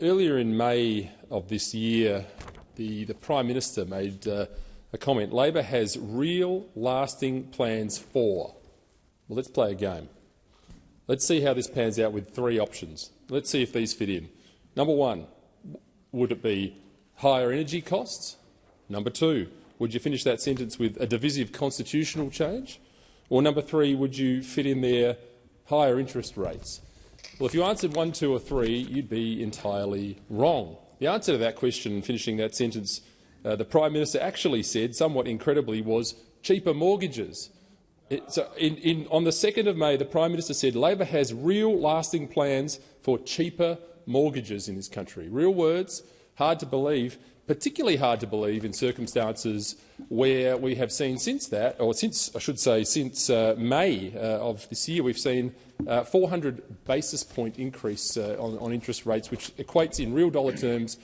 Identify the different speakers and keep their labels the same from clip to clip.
Speaker 1: earlier in May of this year, the Prime Minister made a comment. Labor has real, lasting plans for. Well, let's play a game. Let's see how this pans out with three options. Let's see if these fit in. Number one, would it be higher energy costs? Number two, would you finish that sentence with a divisive constitutional change? Or number three, would you fit in there higher interest rates? Well, if you answered 1, 2 or 3, you'd be entirely wrong. The answer to that question, finishing that sentence, the Prime Minister actually said, somewhat incredibly, was cheaper mortgages. On the 2nd of May, the Prime Minister said Labor has real, lasting plans for cheaper mortgages in this country. Real words, hard to believe, particularly hard to believe in circumstances where we have seen since that, or since May of this year, we've seen 400 basis point increase on interest rates, which equates in real dollar terms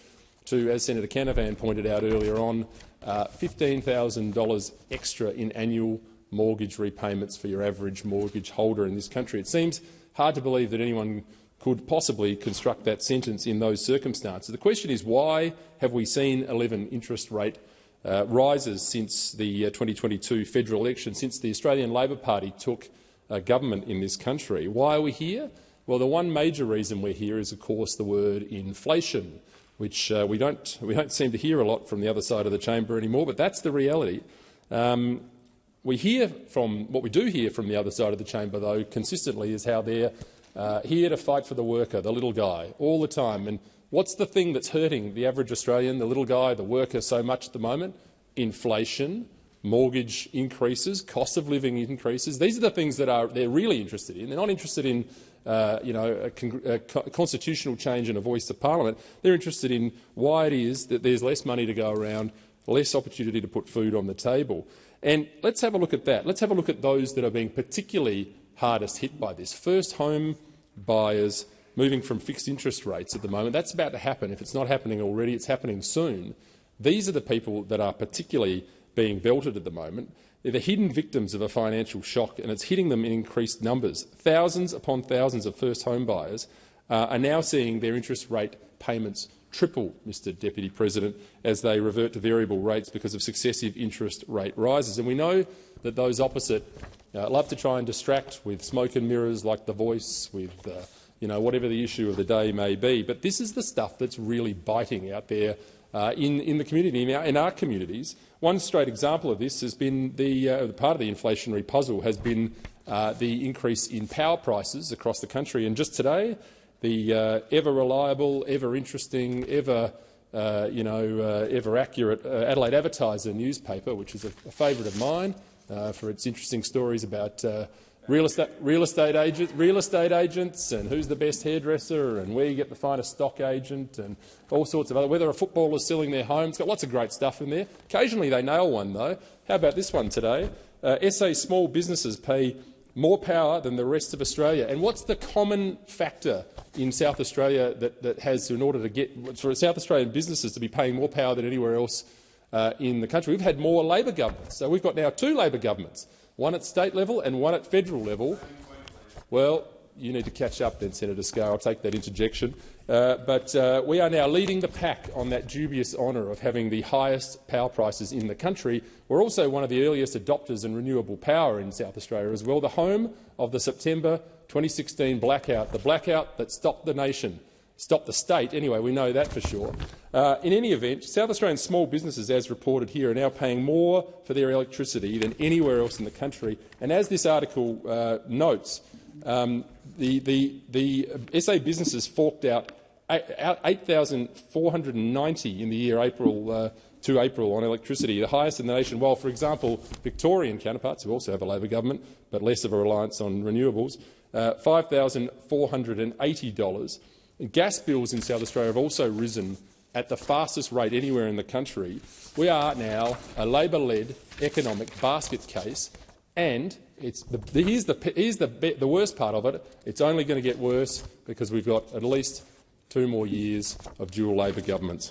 Speaker 1: to, as Senator Canavan pointed out earlier on, $15,000 extra in annual mortgage repayments for your average mortgage holder in this country. It seems hard to believe that anyone could possibly construct that sentence in those circumstances. The question is, why have we seen 11 interest rate rises since the 2022 federal election, since the Australian Labor Party took government in this country? Why are we here? Well, the one major reason we're here is, of course, the word inflation, which we don't seem to hear a lot from the other side of the chamber anymore, but that's the reality. What we do hear from the other side of the chamber, though, consistently, is how they're here to fight for the worker, the little guy, all the time. And what's the thing that's hurting the average Australian, the little guy, the worker, so much at the moment? Inflation, mortgage increases, cost of living increases. These are the things that they're really interested in. They're not interested in a constitutional change and a voice to Parliament. They're interested in why it is that there's less money to go around, less opportunity to put food on the table. And let's have a look at that. Let's have a look at those that are being particularly hardest hit by this. First home buyers moving from fixed interest rates at the moment. That's about to happen. If it's not happening already, it's happening soon. These are the people that are particularly being belted at the moment. They're the hidden victims of a financial shock, and it's hitting them in increased numbers. Thousands upon thousands of first home buyers are now seeing their interest rate payments triple, Mr Deputy President, as they revert to variable rates because of successive interest rate rises. And we know that those opposite love to try and distract with smoke and mirrors like The Voice, with whatever the issue of the day may be. But this is the stuff that's really biting out there in the community, in our communities. One straight example of this has been the part of the inflationary puzzle has been the increase in power prices across the country. And just today, the ever-reliable, ever-interesting, ever-accurate Adelaide Advertiser newspaper, which is a favourite of mine for its interesting stories about real estate agents and who's the best hairdresser and where you get the finest stock agent and all sorts of other, whether a footballer's selling their home. It's got lots of great stuff in there. Occasionally they nail one, though. How about this one today? SA small businesses pay more power than the rest of Australia. And what's the common factor in South Australia that has, in order to get for South Australian businesses to be paying more power than anywhere else in the country? We've had more Labor governments. So we've got now 2 Labor governments, one at state level and one at federal level. Well, you need to catch up then, Senator Scarr. I'll take that interjection. But we are now leading the pack on that dubious honour of having the highest power prices in the country. We're also one of the earliest adopters in renewable power in South Australia as well, the home of the September 2016 blackout, the blackout that stopped the nation, stopped the state. Anyway, we know that for sure. In any event, South Australian small businesses, as reported here, are now paying more for their electricity than anywhere else in the country. And as this article notes, the SA businesses forked out $8,490 in the year April to April on electricity, the highest in the nation, while, for example, Victorian counterparts, who also have a Labor government but less of a reliance on renewables, $5,480. Gas bills in South Australia have also risen at the fastest rate anywhere in the country. We are now a Labor-led economic basket case, and here's the worst part of it. It's only going to get worse because we've got at least 2 more years of dual Labor governments.